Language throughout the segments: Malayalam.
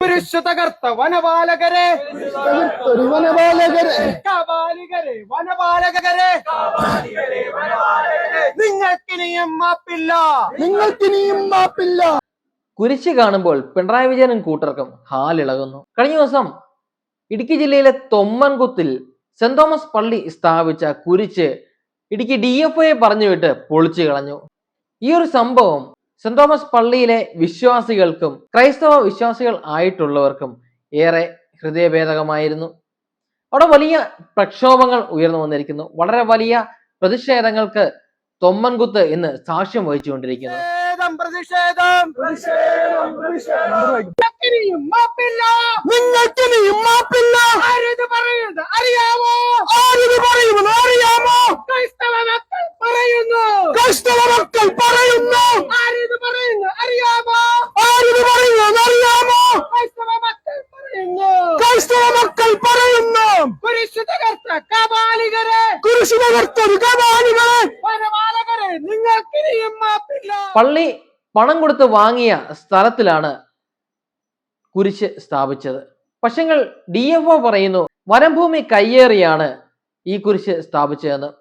കുരിശു തകർത്ത വനപാലകരെ, കാപാലികരെ, വനപാലകരെ, നിങ്ങൾക്കിനിയും മാപ്പില്ല, നിങ്ങൾക്കിനിയും മാപ്പില്ല. കുരിശ് കാണുമ്പോൾ പിണറായി വിജയനും കൂട്ടർക്കും ഹാലിളകുന്നു. കഴിഞ്ഞ ദിവസം ഇടുക്കി ജില്ലയിലെ തൊമ്മൻകുത്തിൽ സെന്റ് തോമസ് പള്ളി സ്ഥാപിച്ച കുരിശ് ഇടുക്കി DFOയെ പറഞ്ഞുവിട്ട് പൊളിച്ചു കളഞ്ഞു. ഈ ഒരു സംഭവം സെന്റ് തോമസ് പള്ളിയിലെ വിശ്വാസികൾക്കും ക്രൈസ്തവ വിശ്വാസികൾ ആയിട്ടുള്ളവർക്കും ഏറെ ഹൃദയഭേദകമായിരുന്നു. അവിടെ വലിയ പ്രക്ഷോഭങ്ങൾ ഉയർന്നു വന്നിരിക്കുന്നു. വളരെ വലിയ പ്രതിഷേധങ്ങൾക്ക് തൊമ്മൻകുത്ത് ഇന്ന് സാക്ഷ്യം വഹിച്ചുകൊണ്ടിരിക്കുന്നു. പ്രതിഷേധം, നിങ്ങൾക്കിനിയും മാപ്പില്ല, നിങ്ങൾക്കിനിയും മാപ്പില്ല. ആരിത് പറയുന്നത് അറിയാമോ? ആരിത് പറയുമെന്ന് അറിയാമോ? ക്രൈസ്തവ മക്കൾ പറയുന്നു, ക്രൈസ്തവ മക്കൾ പറയുന്നു. ആരിത് പറയുന്നു അറിയാമോ? ആരിത് പറയുമെന്ന് അറിയാമോ? ക്രൈസ്തവ മക്കൾ പറയുന്നു, ക്രൈസ്തവ മക്കൾ പറയുന്നു. കുരിശു തകർത്ത കാപാലികരെ, കുരിശു തകർത്തൊരു കാപാലികളെ, വനപാലകരെ, നിങ്ങൾക്കിനിയും മാപ്പില്ല. പള്ളി പണം കൊടുത്ത് വാങ്ങിയ സ്ഥലത്തിലാണ് കുരിശ് സ്ഥാപിച്ചത്. പക്ഷെങ്കിൽ DFO പറയുന്നു വനഭൂമി കയ്യേറിയാണ് ഈ കുരിശ് സ്ഥാപിച്ചതെന്ന്.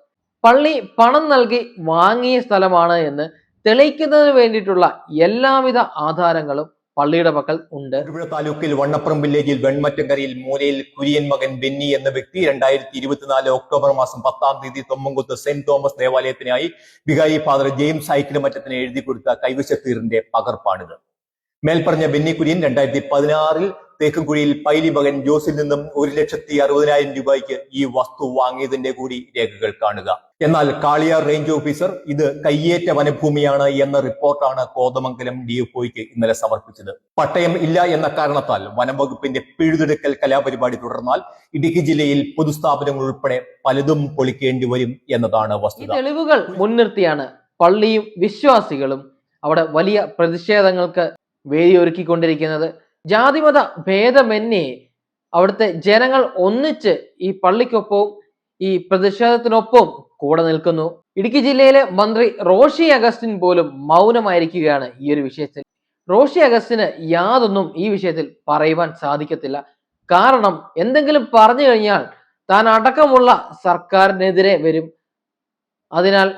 പള്ളി പണം നൽകി വാങ്ങിയ സ്ഥലമാണ് എന്ന് തെളിയിക്കുന്നതിന് വേണ്ടിയിട്ടുള്ള എല്ലാവിധ ആധാരങ്ങളും പള്ളിയുടെ പക്കൽ ഉണ്ട്. തൊടുപുഴ താലൂക്കിൽ വണ്ണപ്പുറം വില്ലേജിൽ വെൺമറ്റങ്കരയിൽ മൂലയിൽ കുര്യൻ മകൻ ബെന്നി എന്ന വ്യക്തി 2024 ഒക്ടോബർ മാസം 10-ാം തീയതി തൊമ്മൻകുത്ത് സെന്റ് തോമസ് ദേവാലയത്തിനായി വികാരി ഫാദർ ജെയിംസ് ഐക്കിലുമറ്റത്തിന് എഴുതി കൊടുത്ത കൈവശത്തീറിന്റെ പകർപ്പാണിത്. മേൽപ്പറഞ്ഞ ബെന്നി കുര്യൻ 2016-ൽ തേക്കുംകുഴിയിൽ പൈലി മകൻ ജോസിൽ നിന്നും 1,60,60,000 രൂപയ്ക്ക് ഈ വസ്തു വാങ്ങിയതിന്റെ കൂടി രേഖകൾ കാണുക. എന്നാൽ കാളിയാർ റേഞ്ച് ഓഫീസർ ഇത് കയ്യേറ്റ വനഭൂമിയാണ് എന്ന റിപ്പോർട്ടാണ് കോതമംഗലം DFOയ്ക്ക് ഇന്നലെ സമർപ്പിച്ചത്. പട്ടയം ഇല്ല എന്ന കാരണത്താൽ വനംവകുപ്പിന്റെ പിഴുതെടുക്കൽ കലാപരിപാടി തുടർന്നാൽ ഇടുക്കി ജില്ലയിൽ പൊതുസ്ഥാപനങ്ങൾ ഉൾപ്പെടെ പലതും പൊളിക്കേണ്ടി വരും എന്നതാണ് വസ്തുത. ഈ തെളിവുകൾ മുൻനിർത്തിയാണ് പള്ളിയും വിശ്വാസികളും അവിടെ വലിയ പ്രതിഷേധങ്ങൾക്ക് വേദിയൊരുക്കിക്കൊണ്ടിരിക്കുന്നത്. ജാതിമത ഭേദമന്യേ അവിടുത്തെ ജനങ്ങൾ ഒന്നിച്ച് ഈ പള്ളിക്കൊപ്പവും ഈ പ്രതിഷേധത്തിനൊപ്പം കൂടെ നിൽക്കുന്നു. ഇടുക്കി ജില്ലയിലെ മന്ത്രി റോഷി അഗസ്റ്റിൻ പോലും മൗനമായിരിക്കുകയാണ് ഈ ഒരു വിഷയത്തിൽ. റോഷി അഗസ്റ്റിന് യാതൊന്നും ഈ വിഷയത്തിൽ പറയുവാൻ സാധിക്കത്തില്ല. കാരണം എന്തെങ്കിലും പറഞ്ഞു കഴിഞ്ഞാൽ താൻ അടക്കമുള്ള സർക്കാരിനെതിരെ വരും. അതിനാൽ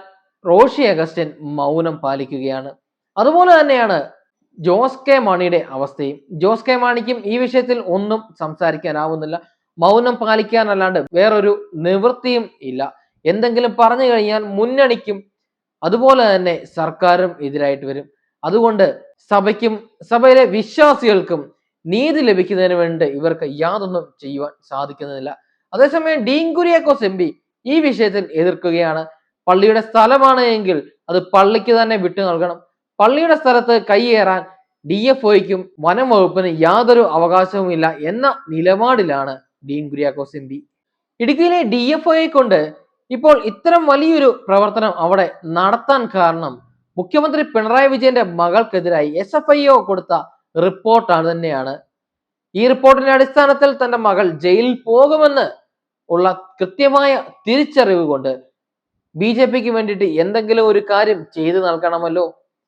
റോഷി അഗസ്റ്റിൻ മൗനം പാലിക്കുകയാണ്. അതുപോലെ തന്നെയാണ് ജോസ് കെ മാണിയുടെ അവസ്ഥയും. ജോസ് കെ മാണിക്കും ഈ വിഷയത്തിൽ ഒന്നും സംസാരിക്കാനാവുന്നില്ല. മൗനം പാലിക്കാനല്ലാണ്ട് വേറൊരു നിവൃത്തിയും ഇല്ല. എന്തെങ്കിലും പറഞ്ഞു കഴിഞ്ഞാൽ മുന്നണിക്കും അതുപോലെ തന്നെ സർക്കാരും എതിരായിട്ട് വരും. അതുകൊണ്ട് സഭയ്ക്കും സഭയിലെ വിശ്വാസികൾക്കും നീതി ലഭിക്കുന്നതിന് വേണ്ടി ഇവർക്ക് യാതൊന്നും ചെയ്യുവാൻ സാധിക്കുന്നില്ല. അതേസമയം ഡീൻ കുര്യാക്കോസ് MP ഈ വിഷയത്തിൽ എതിർക്കുകയാണ്. പള്ളിയുടെ സ്ഥലമാണ് എങ്കിൽ അത് പള്ളിക്ക് തന്നെ വിട്ടു നൽകണം. പള്ളിയുടെ സ്ഥലത്ത് കൈയേറാൻ DFOയ്ക്കും വനം വകുപ്പിന് യാതൊരു അവകാശവുമില്ല എന്ന നിലപാടിലാണ് ഡീൻ കുര്യാക്കോസ് MP. ഇടുക്കിയിലെ DFOയെ കൊണ്ട് ഇപ്പോൾ ഇത്തരം വലിയൊരു പ്രവർത്തനം അവിടെ നടത്താൻ കാരണം മുഖ്യമന്ത്രി പിണറായി വിജയന്റെ മകൾക്കെതിരായി SFIO കൊടുത്ത റിപ്പോർട്ടാണ് തന്നെയാണ്. ഈ റിപ്പോർട്ടിന്റെ അടിസ്ഥാനത്തിൽ തന്റെ മകൾ ജയിലിൽ പോകുമെന്ന് ഉള്ള കൃത്യമായ തിരിച്ചറിവ് കൊണ്ട് BJPക്ക് വേണ്ടിയിട്ട് എന്തെങ്കിലും ഒരു കാര്യം ചെയ്തു നൽകണമല്ലോ,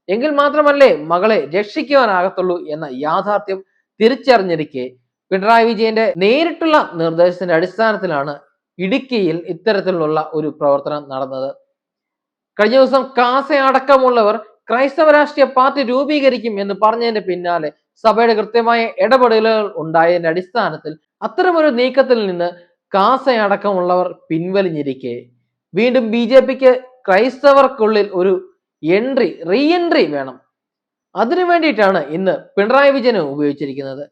എങ്കിൽ മാത്രമല്ലേ മകളെ രക്ഷിക്കുവാനാകത്തുള്ളൂ എന്ന യാഥാർത്ഥ്യം തിരിച്ചറിഞ്ഞിരിക്കെ പിണറായി വിജയന്റെ നേരിട്ടുള്ള നിർദ്ദേശത്തിന്റെ അടിസ്ഥാനത്തിലാണ് ഇടുക്കിയിൽ ഇത്തരത്തിലുള്ള ഒരു പ്രവർത്തനം നടന്നത്. കഴിഞ്ഞ ദിവസം കാസ അടക്കമുള്ളവർ ക്രൈസ്തവ രാഷ്ട്രീയ പാർട്ടി രൂപീകരിക്കും എന്ന് പറഞ്ഞതിന്റെ പിന്നാലെ സഭയുടെ കൃത്യമായ ഇടപെടലുകൾ ഉണ്ടായതിന്റെ അടിസ്ഥാനത്തിൽ അത്തരമൊരു നീക്കത്തിൽ നിന്ന് കാസ അടക്കമുള്ളവർ പിൻവലിഞ്ഞിരിക്കെ വീണ്ടും BJPക്ക് ക്രൈസ്തവർക്കുള്ളിൽ ഒരു റീ എൻട്രി വേണം. അതിനു വേണ്ടിയിട്ടാണ് ഇന്ന് പിണറായി വിജയനെ ഉപയോഗിച്ചിരിക്കുന്നത്.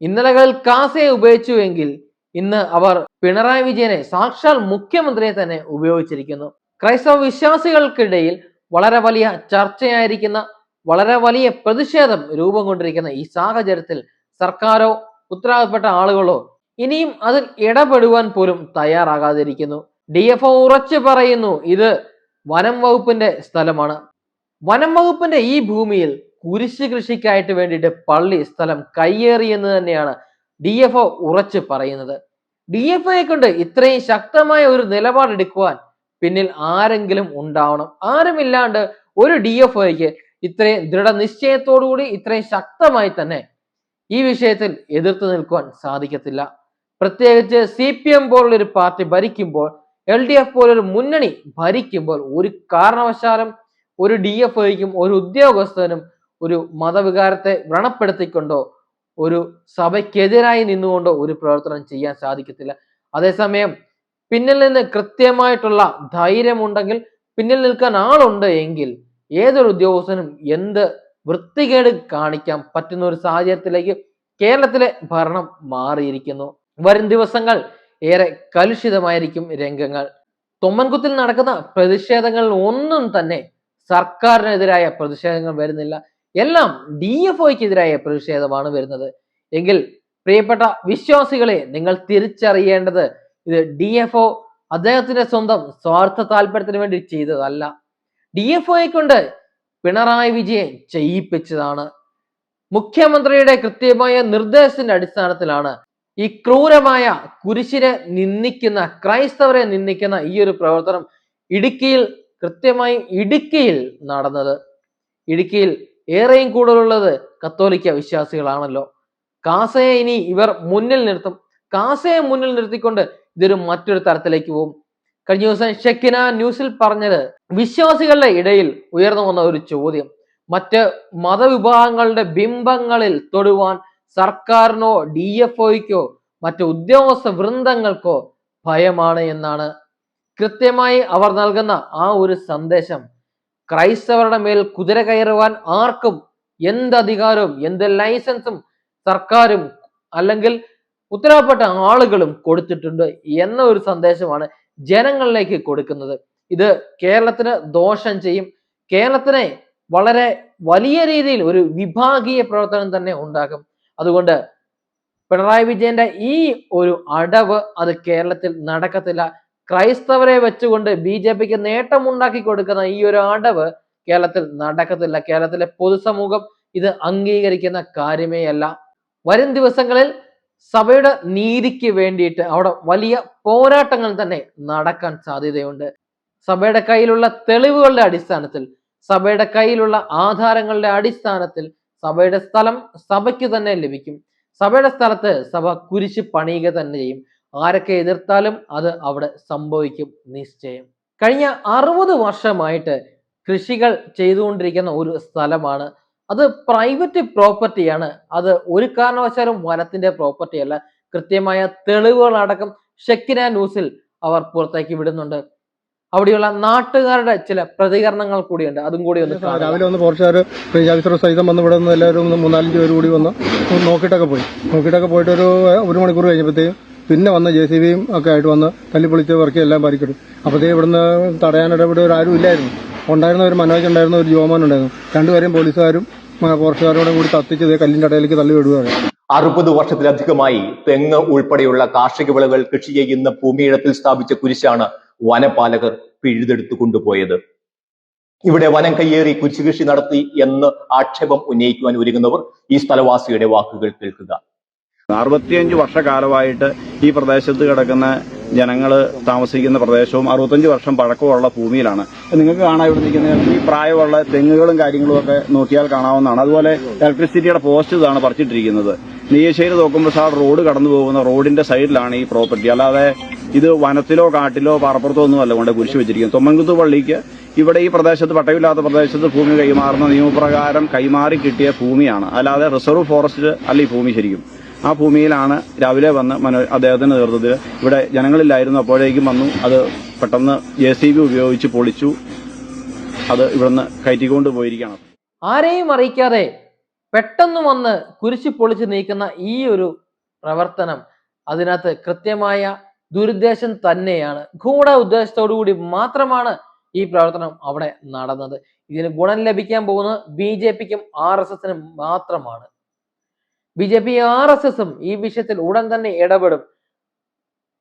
ഇന്നലകളിൽ കാസയെ ഉപയോഗിച്ചുവെങ്കിൽ ഇന്ന് അവർ പിണറായി വിജയനെ സാക്ഷാൽ മുഖ്യമന്ത്രിയെ തന്നെ ഉപയോഗിച്ചിരിക്കുന്നു. ക്രൈസ്തവ വിശ്വാസികൾക്കിടയിൽ വളരെ വലിയ ചർച്ചയായിരിക്കുന്ന വളരെ വലിയ പ്രതിഷേധം രൂപം കൊണ്ടിരിക്കുന്ന ഈ സാഹചര്യത്തിൽ സർക്കാരോ ഉത്തരവാദപ്പെട്ട ആളുകളോ ഇനിയും അതിൽ ഇടപെടുവാൻ പോലും തയ്യാറാകാതിരിക്കുന്നു. DFO ഉറച്ചു പറയുന്നു ഇത് വനം വകുപ്പിന്റെ സ്ഥലമാണ്. വനം വകുപ്പിന്റെ ഈ ഭൂമിയിൽ കുരിശ് കൃഷിക്കായിട്ട് വേണ്ടിയിട്ട് പള്ളി സ്ഥലം കയ്യേറി എന്ന് തന്നെയാണ് DFO ഉറച്ചു പറയുന്നത്. DFOയെ കൊണ്ട് ഇത്രയും ശക്തമായ ഒരു നിലപാടെടുക്കുവാൻ പിന്നിൽ ആരെങ്കിലും ഉണ്ടാവണം. ആരുമില്ലാണ്ട് ഒരു DFOയ്ക്ക് ഇത്രയും ദൃഢനിശ്ചയത്തോടുകൂടി ഇത്രയും ശക്തമായി തന്നെ ഈ വിഷയത്തിൽ എതിർത്ത് നിൽക്കുവാൻ സാധിക്കത്തില്ല. പ്രത്യേകിച്ച് CPM പോലുള്ളൊരു പാർട്ടി ഭരിക്കുമ്പോൾ, LDF പോലൊരു മുന്നണി ഭരിക്കുമ്പോൾ ഒരു കാരണവശാലും ഒരു DFIക്കും ഒരു ഉദ്യോഗസ്ഥനും ഒരു മതവികാരത്തെ വ്രണപ്പെടുത്തിക്കൊണ്ടോ ഒരു സഭയ്ക്കെതിരായി നിന്നുകൊണ്ടോ ഒരു പ്രവർത്തനം ചെയ്യാൻ സാധിക്കത്തില്ല. അതേസമയം പിന്നിൽ നിന്ന് കൃത്യമായിട്ടുള്ള ധൈര്യമുണ്ടെങ്കിൽ, പിന്നിൽ നിൽക്കാൻ ആളുണ്ട് എങ്കിൽ ഏതൊരു ഉദ്യോഗസ്ഥനും എന്ത് വൃത്തികേട് കാണിക്കാൻ പറ്റുന്ന ഒരു സാഹചര്യത്തിലേക്ക് കേരളത്തിലെ ഭരണം മാറിയിരിക്കുന്നു. വരും ദിവസങ്ങൾ ഏറെ കലുഷിതമായിരിക്കും രംഗങ്ങൾ. തൊമ്മൻകുത്തിൽ നടക്കുന്ന പ്രതിഷേധങ്ങളിൽ ഒന്നും തന്നെ സർക്കാരിനെതിരായ പ്രതിഷേധങ്ങൾ വരുന്നില്ല. എല്ലാം DFIക്കെതിരായ പ്രതിഷേധമാണ് വരുന്നത്. എങ്കിൽ പ്രിയപ്പെട്ട വിശ്വാസികളെ, നിങ്ങൾ തിരിച്ചറിയേണ്ടത് ഇത് DFO അദ്ദേഹത്തിന്റെ സ്വന്തം സ്വാർത്ഥ താല്പര്യത്തിന് വേണ്ടി ചെയ്തതല്ല. DFI കൊണ്ട് പിണറായി വിജയൻ ചെയ്യിപ്പിച്ചതാണ്. മുഖ്യമന്ത്രിയുടെ കൃത്യമായ നിർദ്ദേശത്തിന്റെ അടിസ്ഥാനത്തിലാണ് ഈ ക്രൂരമായ കുരിശിനെ നിന്ദിക്കുന്ന, ക്രൈസ്തവരെ നിന്ദിക്കുന്ന ഈ ഒരു പ്രവർത്തനം ഇടുക്കിയിൽ നടന്നത്. ഇടുക്കിയിൽ ഏറെയും കൂടുതലുള്ളത് കത്തോലിക്ക വിശ്വാസികളാണല്ലോ. കാസയെ ഇനി ഇവർ മുന്നിൽ നിർത്തും. കാസയെ മുന്നിൽ നിർത്തിക്കൊണ്ട് ഇതൊരു മറ്റൊരു തരത്തിലേക്ക് പോകും. കഴിഞ്ഞ ദിവസം ഷെക്കിന ന്യൂസിൽ പറഞ്ഞത്, വിശ്വാസികളുടെ ഇടയിൽ ഉയർന്നു വന്ന ഒരു ചോദ്യം, മറ്റ് മതവിഭാഗങ്ങളുടെ ബിംബങ്ങളിൽ തൊടുവാൻ സർക്കാരിനോ DFIക്കോ മറ്റു ഉദ്യോഗസ്ഥ വൃന്ദങ്ങൾക്കോ ഭയമാണ് എന്നാണ്. കൃത്യമായി അവർ നൽകുന്ന ആ ഒരു സന്ദേശം, ക്രൈസ്തവരുടെ മേൽ കുതിര കയറുവാൻ ആർക്കും എന്ത് അധികാരവും എന്ത് ലൈസൻസും സർക്കാരും അല്ലെങ്കിൽ ഉത്തരവാദപ്പെട്ട ആളുകളും കൊടുത്തിട്ടുണ്ട് എന്ന ഒരു സന്ദേശമാണ് ജനങ്ങളിലേക്ക് കൊടുക്കുന്നത്. ഇത് കേരളത്തിന് ദോഷം ചെയ്യും. കേരളത്തിനെ വളരെ വലിയ രീതിയിൽ ഒരു വിഭാഗീയ പ്രവർത്തനം തന്നെ ഉണ്ടാക്കും. അതുകൊണ്ട് പിണറായി വിജയന്റെ ഈ ഒരു അടവ് അത് കേരളത്തിൽ നടക്കത്തില്ല. ക്രൈസ്തവരെ വെച്ചുകൊണ്ട് BJPക്ക് നേട്ടമുണ്ടാക്കി കൊടുക്കുന്ന ഈ ഒരു അടവ് കേരളത്തിൽ നടക്കത്തില്ല. കേരളത്തിലെ പൊതുസമൂഹം ഇത് അംഗീകരിക്കുന്ന കാര്യമേ അല്ല. വരും ദിവസങ്ങളിൽ സഭയുടെ നീതിക്ക് വേണ്ടിയിട്ട് അവിടെ വലിയ പോരാട്ടങ്ങൾ തന്നെ നടക്കാൻ സാധ്യതയുണ്ട്. സഭയുടെ കയ്യിലുള്ള തെളിവുകളുടെ അടിസ്ഥാനത്തിൽ, സഭയുടെ കയ്യിലുള്ള ആധാരങ്ങളുടെ അടിസ്ഥാനത്തിൽ സഭയുടെ സ്ഥലം സഭയ്ക്ക് തന്നെ ലഭിക്കും. സഭയുടെ സ്ഥലത്ത് സഭ കുരിശ് പണിയുക തന്നെ ചെയ്യും. ആരൊക്കെ എതിർത്താലും അത് അവിടെ സംഭവിക്കും നിശ്ചയം. കഴിഞ്ഞ 60 വർഷമായിട്ട് കൃഷികൾ ചെയ്തുകൊണ്ടിരിക്കുന്ന ഒരു സ്ഥലമാണ് അത്. പ്രൈവറ്റ് പ്രോപ്പർട്ടിയാണ് അത്. ഒരു കാരണവശാലും വനത്തിന്റെ പ്രോപ്പർട്ടി അല്ല. കൃത്യമായ തെളിവുകളടക്കം ഷെക്കിന ന്യൂസിൽ അവർ പുറത്തേക്ക് വിടുന്നുണ്ട്. അവിടെയുള്ള നാട്ടുകാരുടെ ചില പ്രതികരണങ്ങൾ കൂടിയുണ്ട്. അതും കൂടി ഒന്ന് രാവിലെ വന്ന് ഫോറസ്റ്റുകാർ ഓഫീസർ സഹിതം വന്ന് ഇവിടെ നിന്ന് എല്ലാവരും 3-4 പേര് കൂടി വന്ന് നോക്കിയിട്ടൊക്കെ പോയിട്ട് ഒരു മണിക്കൂർ കഴിഞ്ഞപ്പോഴത്തേക്കും പിന്നെ വന്ന് JCBയും ഒക്കെ ആയിട്ട് വന്ന് തല്ലിപ്പൊളിച്ച് വർക്ക് എല്ലാം പരിക്കിടും. അപ്പോഴത്തേക്ക് ഇവിടുന്ന് തടയാനായിട്ട് ഇവിടെ ആരും ഇല്ലായിരുന്നു. ഉണ്ടായിരുന്ന ഒരു മനോജ് ഉണ്ടായിരുന്ന, ഒരു ജോമാൻ ഉണ്ടായിരുന്നു. രണ്ടുപേരെയും പോലീസുകാരും ഫോറസ്റ്റുകാരോടും കൂടി കത്തിച്ച് കല്ലിന്റെ ഇടയിലേക്ക് തള്ളി വിടുകയാണ്. 60 വർഷത്തിലധികമായി തെങ്ങ് ഉൾപ്പെടെയുള്ള കാർഷിക വിളകൾ കൃഷി ചെയ്യുന്ന ഭൂമിയിടത്തിൽ സ്ഥാപിച്ച കുരിശാണ് വനപാലകർ പിഴുതെടുത്തു കൊണ്ടുപോയത്. ഇവിടെ വനം കയ്യേറി കുരിശ് കൃഷി നടത്തി എന്ന് ആക്ഷേപം ഉന്നയിക്കുവാൻ ഒരുങ്ങുന്നവർ ഈ സ്ഥലവാസിയുടെ വാക്കുകൾ കേൾക്കുക. 65 വർഷക്കാലമായിട്ട് ഈ പ്രദേശത്ത് കിടക്കുന്ന ജനങ്ങൾ താമസിക്കുന്ന പ്രദേശവും 65 വർഷം പഴക്കമുള്ള ഭൂമിയിലാണ്. നിങ്ങൾക്ക് കാണാൻ ഇവിടെ നിൽക്കുന്ന ഈ പ്രായമുള്ള തെങ്ങുകളും കാര്യങ്ങളും ഒക്കെ നോക്കിയാൽ കാണാവുന്നതാണ്. അതുപോലെ ഇലക്ട്രിസിറ്റിയുടെ പോസ്റ്റ് ഇതാണ് പറിച്ചിട്ടിരിക്കുന്നത്. നെയ്യശ്ശേരി നോക്കുമ്പോൾ സാർ റോഡ് കടന്നു പോകുന്ന റോഡിന്റെ സൈഡിലാണ് ഈ പ്രോപ്പർട്ടി. അല്ലാതെ ഇത് വനത്തിലോ കാട്ടിലോ പാറപ്പുറത്തോ ഒന്നും അല്ല കൊണ്ട് കുരിശ് വെച്ചിരിക്കുന്നത്. തൊമ്മൻകുത്ത് പള്ളിക്ക് ഇവിടെ ഈ പ്രദേശത്ത് പട്ടയമില്ലാത്ത പ്രദേശത്ത് ഭൂമി കൈമാറുന്ന നിയമപ്രകാരം കൈമാറി കിട്ടിയ ഭൂമിയാണ്. അല്ലാതെ റിസർവ് ഫോറസ്റ്റ് അല്ല ഈ ഭൂമി. ശരിക്കും ആ ഭൂമിയിലാണ് രാവിലെ വന്ന് അദ്ദേഹത്തിന്റെ നേതൃത്വത്തിൽ ഇവിടെ ജനങ്ങളില്ലായിരുന്നു, അപ്പോഴേക്കും വന്നു. അത് പെട്ടെന്ന് JCB ഉപയോഗിച്ച് പൊളിച്ചു. അത് ഇവിടുന്ന് കയറ്റിക്കൊണ്ട് പോയിരിക്കുകയാണ്. ആരെയും അറിയിക്കാതെ പെട്ടെന്ന് വന്ന് കുരിശ് പൊളിച്ച് നീക്കുന്ന ഈ ഒരു പ്രവർത്തനം അതിനകത്ത് കൃത്യമായ ദുരുദ്ദേശം തന്നെയാണ്. ഗൂഢ ഉദ്ദേശത്തോടു കൂടി മാത്രമാണ് ഈ പ്രവർത്തനം അവിടെ നടന്നത്. ഇതിന് ഗുണം ലഭിക്കാൻ പോകുന്നത് BJPക്കും RSSനും മാത്രമാണ്. BJP RSSും ഈ വിഷയത്തിൽ ഉടൻ തന്നെ ഇടപെടും.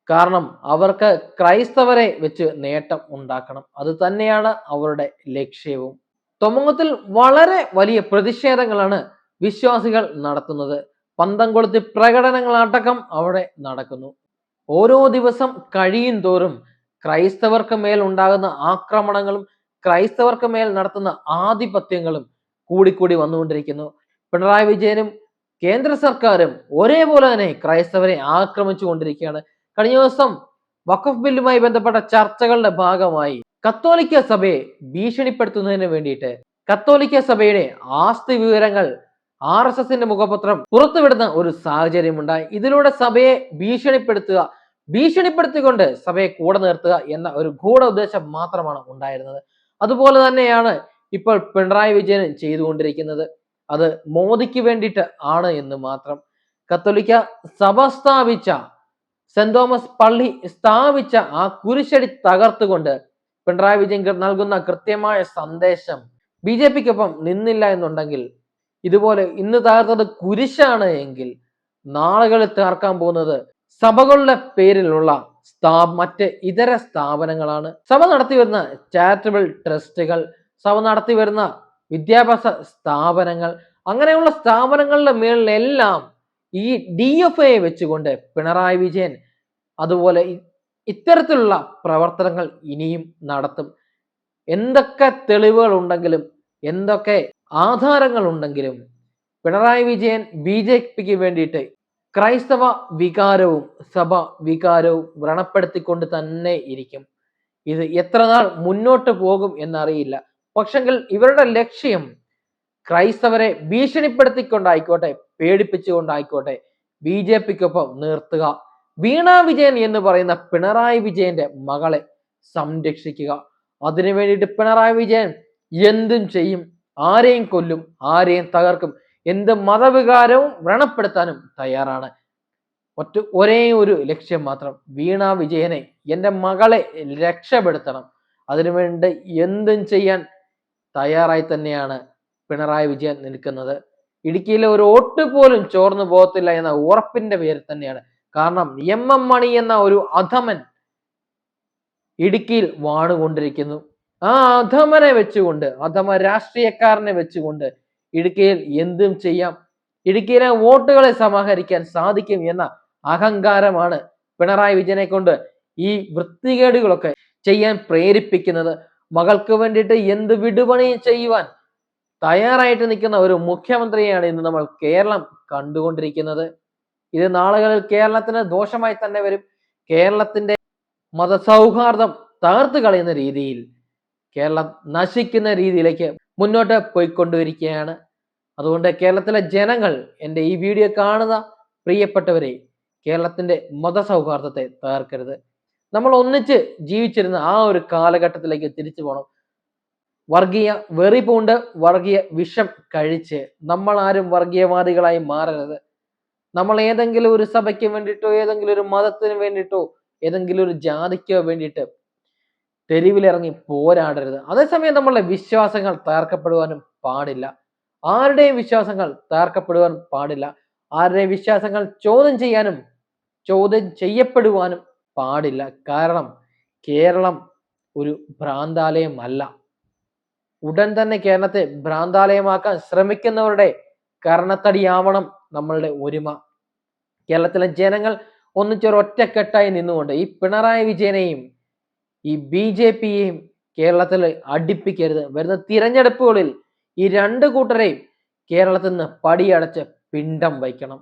കാരണം അവർക്ക് ക്രൈസ്തവരെ വെച്ച് നേട്ടം ഉണ്ടാക്കണം. അത് തന്നെയാണ് അവരുടെ ലക്ഷ്യവും. തൊമ്മൻകുത്തിൽ വളരെ വലിയ പ്രതിഷേധങ്ങളാണ് വിശ്വാസികൾ നടത്തുന്നത്. പന്തം കൊളുത്തി പ്രകടനങ്ങളടക്കം അവിടെ നടക്കുന്നു. ഓരോ ദിവസം കഴിയും തോറും ക്രൈസ്തവർക്ക് മേൽ ഉണ്ടാകുന്ന ആക്രമണങ്ങളും ക്രൈസ്തവർക്ക് മേൽ നടത്തുന്ന ആധിപത്യങ്ങളും കൂടിക്കൂടി വന്നുകൊണ്ടിരിക്കുന്നു. പിണറായി വിജയനും കേന്ദ്ര സർക്കാരും ഒരേപോലെ തന്നെ ക്രൈസ്തവരെ ആക്രമിച്ചു കൊണ്ടിരിക്കുകയാണ്. കഴിഞ്ഞ ദിവസം വഖഫ് ബില്ലുമായി ബന്ധപ്പെട്ട ചർച്ചകളുടെ ഭാഗമായി കത്തോലിക്ക സഭയെ ഭീഷണിപ്പെടുത്തുന്നതിന് വേണ്ടിയിട്ട് കത്തോലിക്ക സഭയുടെ ആസ്തി വിവരങ്ങൾ RSSന്റെ മുഖപത്രം പുറത്തുവിടുന്ന ഒരു സാഹചര്യം ഉണ്ടായി. ഇതിലൂടെ സഭയെ ഭീഷണിപ്പെടുത്തിക്കൊണ്ട് സഭയെ കൂടെ നിർത്തുക എന്ന ഒരു ഗൂഢ ഉദ്ദേശം മാത്രമാണ് ഉണ്ടായിരുന്നത്. അതുപോലെ തന്നെയാണ് ഇപ്പോൾ പിണറായി വിജയൻ ചെയ്തുകൊണ്ടിരിക്കുന്നത്. അത് മോദിക്ക് വേണ്ടിയിട്ട് ആണ് എന്ന് മാത്രം. കത്തോലിക്ക സഭ സ്ഥാപിച്ച സെന്റ് തോമസ് പള്ളി സ്ഥാപിച്ച ആ കുരിശടി തകർത്തുകൊണ്ട് പിണറായി വിജയൻ നൽകുന്ന കൃത്യമായ സന്ദേശം BJPക്കൊപ്പം നിന്നില്ല എന്നുണ്ടെങ്കിൽ, ഇതുപോലെ ഇന്ന് തകർത്തത് കുരിശാണ് എങ്കിൽ നാളുകളിൽ തകർക്കാൻ പോകുന്നത് സഭകളുടെ പേരിലുള്ള മറ്റ് ഇതര സ്ഥാപനങ്ങളാണ്. സഭ നടത്തി വരുന്ന ചാരിറ്റബിൾ ട്രസ്റ്റുകൾ, സഭ നടത്തി വരുന്ന വിദ്യാഭ്യാസ സ്ഥാപനങ്ങൾ, അങ്ങനെയുള്ള സ്ഥാപനങ്ങളുടെ മേളിലെല്ലാം ഈ DFA വെച്ചുകൊണ്ട് പിണറായി വിജയൻ അതുപോലെ ഇത്തരത്തിലുള്ള പ്രവർത്തനങ്ങൾ ഇനിയും നടത്തും. എന്തൊക്കെ തെളിവുകൾ ഉണ്ടെങ്കിലും, എന്തൊക്കെ ആധാരങ്ങൾ ഉണ്ടെങ്കിലും പിണറായി വിജയൻ BJPക്ക് വേണ്ടിയിട്ട് ക്രൈസ്തവ വികാരവും സഭ വികാരവും വ്രണപ്പെടുത്തിക്കൊണ്ട് തന്നെ ഇരിക്കും. ഇത് എത്ര നാൾ മുന്നോട്ട് പോകും എന്നറിയില്ല. പക്ഷെങ്കിൽ ഇവരുടെ ലക്ഷ്യം ക്രൈസ്തവരെ ഭീഷണിപ്പെടുത്തിക്കൊണ്ടായിക്കോട്ടെ, പേടിപ്പിച്ചുകൊണ്ടായിക്കോട്ടെ BJPക്കൊപ്പം നിർത്തുക, വീണ വിജയൻ എന്ന് പറയുന്ന പിണറായി വിജയന്റെ മകളെ സംരക്ഷിക്കുക. അതിനു വേണ്ടിയിട്ട് പിണറായി വിജയൻ എന്തും ചെയ്യും. ആരെയും കൊല്ലും, ആരെയും തകർക്കും, എന്ത് മതവികാരവും വ്രണപ്പെടുത്താനും തയ്യാറാണ്. ഒരേ ഒരു ലക്ഷ്യം മാത്രം, വീണ വിജയനെ, എൻ്റെ മകളെ രക്ഷപ്പെടുത്തണം. അതിനുവേണ്ടി എന്തും ചെയ്യാൻ തയ്യാറായി തന്നെയാണ് പിണറായി വിജയൻ നിൽക്കുന്നത്. ഇടുക്കിയിലെ ഒരു വോട്ട് പോലും ചോർന്നു പോകത്തില്ല എന്ന ഉറപ്പിന്റെ പേരിൽ തന്നെയാണ്. കാരണം MM മണി എന്ന ഒരു അധമൻ ഇടുക്കിയിൽ വാണുകൊണ്ടിരിക്കുന്നു. ആ അധമനെ വെച്ചുകൊണ്ട്, അധമ രാഷ്ട്രീയക്കാരനെ വെച്ചുകൊണ്ട് ഇടുക്കിയിൽ എന്തും ചെയ്യാം, ഇടുക്കിയിലെ വോട്ടുകളെ സമാഹരിക്കാൻ സാധിക്കും എന്ന അഹങ്കാരമാണ് പിണറായി വിജയനെ കൊണ്ട് ഈ വൃത്തികേടുകളൊക്കെ ചെയ്യാൻ പ്രേരിപ്പിക്കുന്നത്. മകൾക്ക് വേണ്ടിയിട്ട് എന്ത് വിടുപണിയും ചെയ്യുവാൻ തയ്യാറായിട്ട് നിൽക്കുന്ന ഒരു മുഖ്യമന്ത്രിയാണ് ഇന്ന് നമ്മൾ കേരളം കണ്ടുകൊണ്ടിരിക്കുന്നത്. ഇത് നാളുകളിൽ കേരളത്തിന് ദോഷമായി തന്നെ വരും. കേരളത്തിന്റെ മതസൗഹാർദ്ദം തകർത്ത് കളയുന്ന രീതിയിൽ, കേരളം നശിക്കുന്ന രീതിയിലേക്ക് മുന്നോട്ട് പോയിക്കൊണ്ടിരിക്കുകയാണ്. അതുകൊണ്ട് കേരളത്തിലെ ജനങ്ങൾ, എൻ്റെ ഈ വീഡിയോ കാണുന്ന പ്രിയപ്പെട്ടവരെ, കേരളത്തിന്റെ മതസൗഹാർദ്ദത്തെ തകർക്കരുത്. നമ്മൾ ഒന്നിച്ച് ജീവിച്ചിരുന്ന ആ ഒരു കാലഘട്ടത്തിലേക്ക് തിരിച്ചു പോകണം. വർഗീയ വെറി പൂണ്ട് വർഗീയ വിഷം കഴിച്ച് നമ്മൾ ആരും വർഗീയവാദികളായി മാറരുത്. നമ്മൾ ഏതെങ്കിലും ഒരു സഭയ്ക്ക് വേണ്ടിയിട്ടോ, ഏതെങ്കിലും ഒരു മതത്തിന് വേണ്ടിയിട്ടോ, ഏതെങ്കിലും ഒരു ജാതിക്കോ വേണ്ടിയിട്ട് തെരുവിലിറങ്ങി പോരാടരുത്. അതേസമയം നമ്മളുടെ വിശ്വാസങ്ങൾ തകർക്കപ്പെടുവാനും പാടില്ല. ആരുടെയും വിശ്വാസങ്ങൾ തകർക്കപ്പെടുവാൻ പാടില്ല. ആരുടെയും വിശ്വാസങ്ങൾ ചോദ്യം ചെയ്യപ്പെടുവാനും പാടില്ല. കാരണം കേരളം ഒരു ഭ്രാന്താലയമല്ല. ഉടൻ തന്നെ കേരളത്തെ ഭ്രാന്താലയമാക്കാൻ ശ്രമിക്കുന്നവരുടെ കർണത്തടിയാവണം നമ്മളുടെ ഒരുമ. കേരളത്തിലെ ജനങ്ങൾ ഒന്നിച്ചൊരൊറ്റക്കെട്ടായി നിന്നുകൊണ്ട് ഈ പിണറായി വിജയനെയും ഈ BJPയെയും കേരളത്തിൽ അടുപ്പിക്കരുത്. വരുന്ന തിരഞ്ഞെടുപ്പുകളിൽ ഈ രണ്ട് കൂട്ടരെയും കേരളത്തിൽ നിന്ന് പടിയടച്ച് പിണ്ടം വയ്ക്കണം.